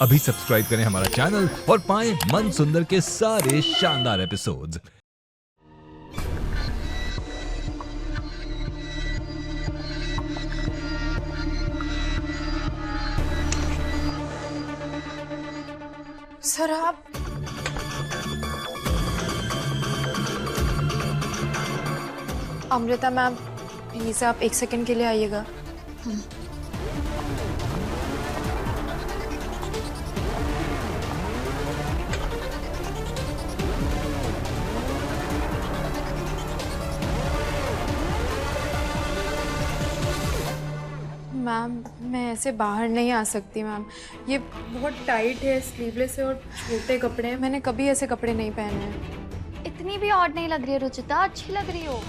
अभी सब्सक्राइब करें हमारा चैनल और पाएं मन सुंदर के सारे शानदार एपिसोड्स। सर आप अमृता मैम, प्लीज आप 1 सेकंड के लिए आइएगा। मैम मैं ऐसे बाहर नहीं आ सकती मैम, ये बहुत टाइट है, स्लीवलेस है और छोटे कपड़े हैं। मैंने कभी ऐसे कपड़े नहीं पहने हैं। इतनी भी ऑड नहीं लग रही है रुचिता, अच्छी लग रही हो।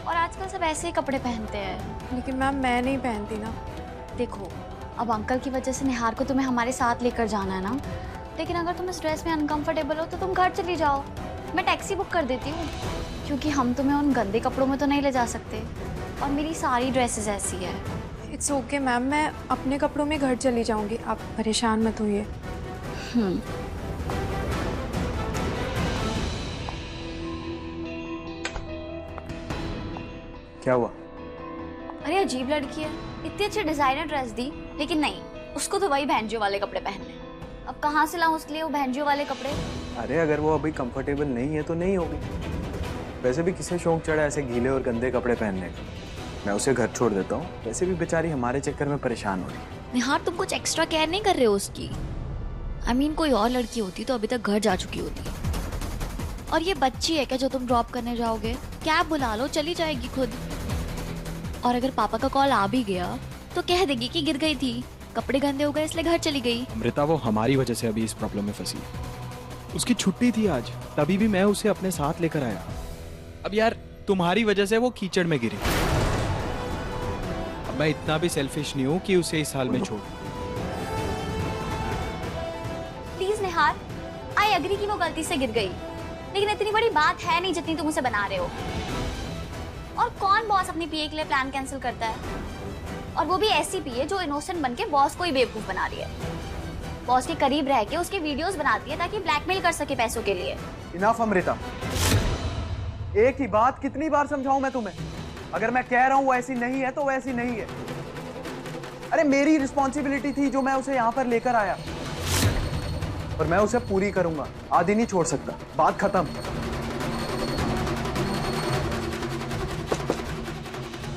और आजकल सब ऐसे ही कपड़े पहनते हैं। लेकिन मैम मैं नहीं पहनती ना। देखो, अब अंकल की वजह से निहार को तुम्हें हमारे साथ लेकर जाना है ना, लेकिन अगर तुम इस ड्रेस में अनकंफर्टेबल हो तो तुम घर चली जाओ। मैं टैक्सी बुक कर देती हूँ, क्योंकि हम तुम्हें उन गंदे कपड़ों में तो नहीं ले जा सकते। और मेरी सारी ड्रेसेस ऐसी है। इट्स ओके मैम, मैं अपने कपड़ों में घर चली जाऊंगी, आप परेशान मत होइए। क्या हुआ? अरे अजीब लड़की है, इतनी अच्छी डिजाइनर ड्रेस दी, लेकिन नहीं, उसको तो वही बहनजियों वाले कपड़े पहनने। अब कहाँ से लाऊं उसके लिए वो बहनजियों वाले कपड़े? अरे अगर वो अभी कंफर्टेबल नहीं है तो नहीं होगी। वैसे भी किसे शौक चढ़ा ऐसे गीले और गंदे कपड़े पहनने का। मैं उसे घर छोड़ देता हूँ, वैसे भी बेचारी हमारे चक्कर में परेशान हो रही है। निहार, तुम कुछ एक्स्ट्रा केयर नहीं कर रहे हो उसकी। कोई और लड़की होती तो अभी तक घर जा चुकी होती। और ये बच्ची है क्या जो तुम ड्रॉप करने जाओगे? कैब बुला लो, चली जाएगी खुद। और अगर पापा का कॉल आ भी गया तो कह देगी कि गिर गई थी, कपड़े गंदे हो गए इसलिए घर चली गई। अमृता, वो हमारी वजह से अभी इस प्रॉब्लम में फंसी। उसकी छुट्टी थी आज, तभी भी मैं उसे अपने साथ लेकर आया। अब यार तुम्हारी वजह से वो कीचड़ में गिरी। अब मैं इतना भी सेल्फिश नहीं हूँ कि उसे इस हाल में छोड़। प्लीज निहार, आई एग्री कि वो गलती से गिर गई, लेकिन इतनी बड़ी बात है नहीं जितनी तुम उसे बना रहे हो। और कौन बॉस अपनी पीए के लिए प्लान कैंसिल करता है? और वो भी ऐसी पीए जो इनोसेंट बन के बॉस को ही बेवकूफ बना रही है। बॉस के करीब रह के उसके वीडियोस बनाती है ताकि ब्लैकमेल कर सके पैसों के लिए। इनफ अमृता, एक ही बात कितनी बार समझाऊं मैं तुम्हें? अगर मैं कह रहा हूं वो ऐसी नहीं है तो वो ऐसी नहीं है। अरे मेरी रिस्पॉन्सिबिलिटी थी जो मैं उसे यहाँ पर लेकर आया, और मैं उसे पूरी करूंगा, आधी नहीं छोड़ सकता। बात खत्म।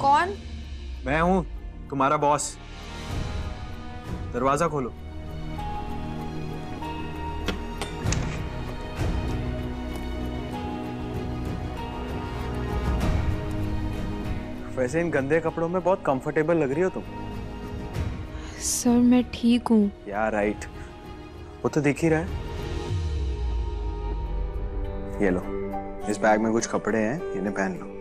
कौन? मैं हूं तुम्हारा बॉस। दरवाजा खोलो। वैसे इन गंदे कपड़ों में बहुत कंफर्टेबल लग रही हो तुम। सर मैं ठीक हूँ। यार राइट, वो तो दिख ही रहा है। ये लो, इस बैग में कुछ कपड़े हैं, इन्हें पहन लो।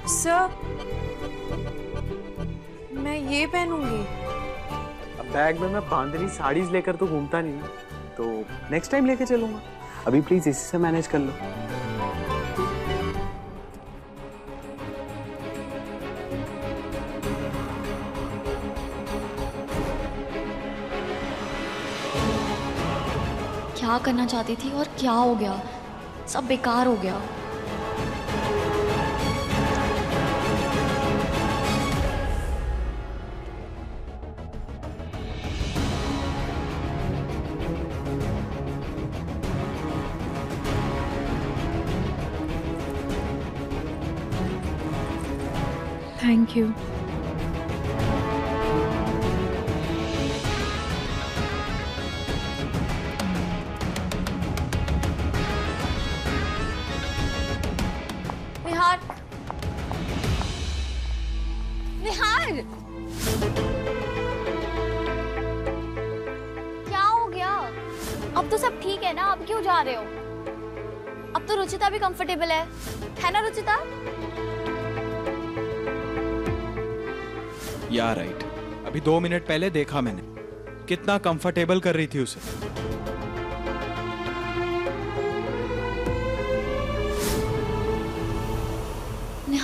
सर मैं ये पहनूंगी। अब बैग में मैं बांधनी साड़ीज लेकर तो घूमता नहीं ना, तो नेक्स्ट टाइम लेके चलूंगा। अभी प्लीज इसी से मैनेज कर लो। क्या करना चाहती थी और क्या हो गया? सब बेकार हो गया। Thank you. निहार, निहार, क्या हो गया? अब तो सब ठीक है ना? अब क्यों जा रहे हो? अब तो रुचिता भी कंफर्टेबल है ना रुचिता? या राइट, अभी 2 मिनट पहले देखा मैंने, कितना कंफर्टेबल कर रही थी उसे।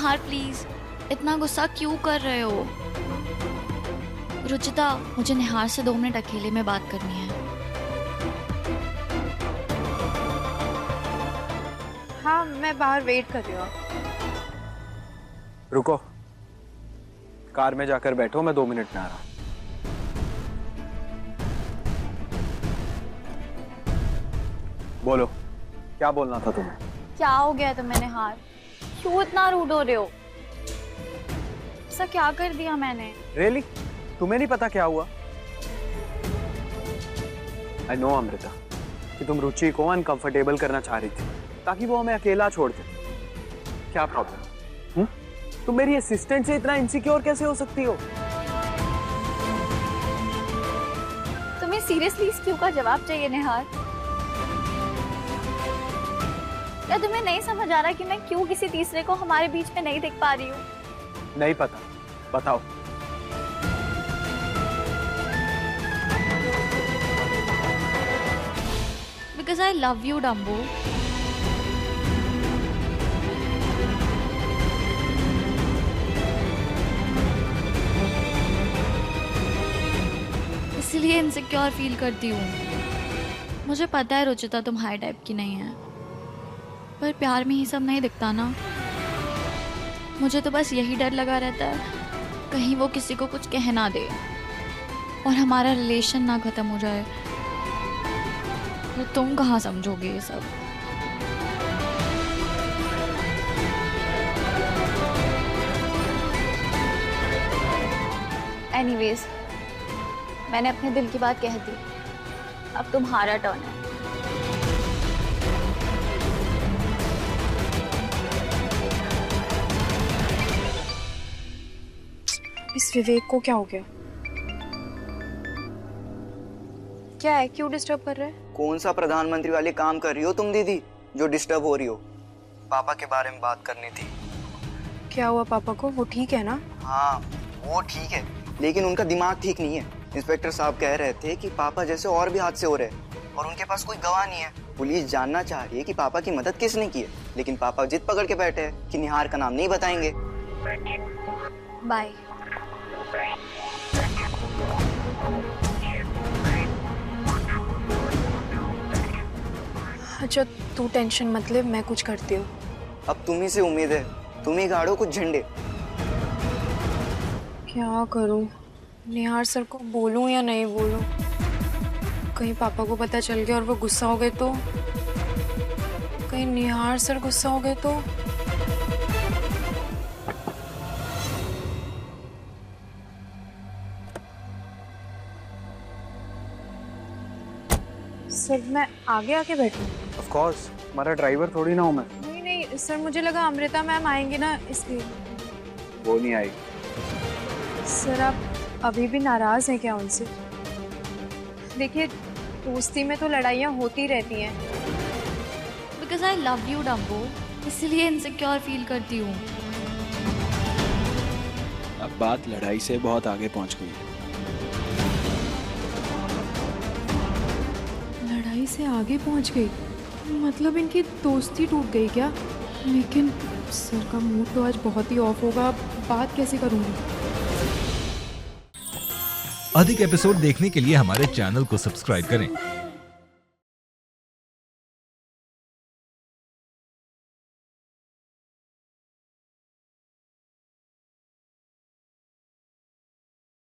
निहार प्लीज, इतना गुस्सा क्यों कर रहे हो? रुचिता, मुझे निहार से 2 मिनट अकेले में बात करनी है। हाँ, मैं बाहर वेट कर रही हूँ। रुको, कार में जाकर बैठो, मैं 2 मिनट में आ रहा हूँ। बोलो, क्या बोलना था तुम्हें? क्या हो गया तुम्हें निहार? क्यों इतना रूड हो रहे हो? ऐसा क्या कर दिया मैंने? रियली? तुम्हें नहीं पता क्या हुआ? आई नो अमृता कि तुम रुचि को अनकंफर्टेबल करना चाह रही थी ताकि वो हमें अकेला छोड़ दे। क्या प्रॉब्लम? तुम मेरी असिस्टेंट से इतना इनसिक्योर कैसे हो सकती हो? तुम्हें सीरियसली इस क्यों का जवाब चाहिए निहार? क्या तुम्हें नहीं समझ आ रहा कि मैं क्यों किसी तीसरे को हमारे बीच में नहीं देख पा रही हूँ? नहीं पता, बताओ। Because I love you, Dumbo. इसलिए इनसिक्योर फील करती हूँ। मुझे पता है रुचिता तुम हाई टाइप की नहीं है, पर प्यार में ही सब नहीं दिखता ना। मुझे तो बस यही डर लगा रहता है कहीं वो किसी को कुछ कह ना दे और हमारा रिलेशन ना खत्म हो जाए। तो तुम कहाँ समझोगे ये सब? एनीवेज, मैंने अपने दिल की बात कह दी। अब तुम्हारा टर्न है। इस विवेक को क्या हो गया? क्या है, क्यों डिस्टर्ब कर रहे हैं? कौन सा प्रधानमंत्री वाले काम कर रही हो तुम दीदी जो डिस्टर्ब हो रही हो? पापा के बारे में बात करनी थी। क्या हुआ पापा को? वो ठीक है ना? हाँ, वो ठीक है, लेकिन उनका दिमाग ठीक नहीं है। इंस्पेक्टर साहब कह रहे थे कि पापा जैसे और भी हादसे हो रहे हैं और उनके पास कोई गवाह नहीं है। पुलिस जानना चाह रही है कि पापा की मदद किसने की है, लेकिन पापा जिद पकड़ के बैठे हैं कि निहार का नाम नहीं बताएंगे। बाय। अच्छा, तू टेंशन मत ले, मैं कुछ करती हूँ। अब तुम्ही से उम्मीद है, तुम ही गाड़ो कुछ झंडे। क्या करूँ? निहार सर को बोलूँ या नहीं बोलूँ? कहीं पापा को पता चल गया और वो गुस्सा हो गए तो? कहीं निहार सर गुस्सा हो गए तो? सर, मैं आगे आके बैठूं? ऑफ कोर्स, हमारा ड्राइवर थोड़ी ना हूँ मैं। नहीं नहीं सर, मुझे लगा अमृता मैम आएंगी ना, इसलिए। वो नहीं आएगी। सर, आप अभी भी नाराज हैं क्या उनसे? देखिए, दोस्ती में तो लड़ाइयाँ होती रहती हैं। Because I love you, Dumbo. इसलिए इनसिक्योर फील करती हूँ। अब बात लड़ाई से बहुत आगे पहुंच गई है। लड़ाई से आगे पहुंच गई? मतलब इनकी दोस्ती टूट गई क्या? लेकिन सर का मूड तो आज बहुत ही ऑफ होगा, बात कैसे करूँगी? अधिक एपिसोड देखने के लिए हमारे चैनल को सब्सक्राइब करें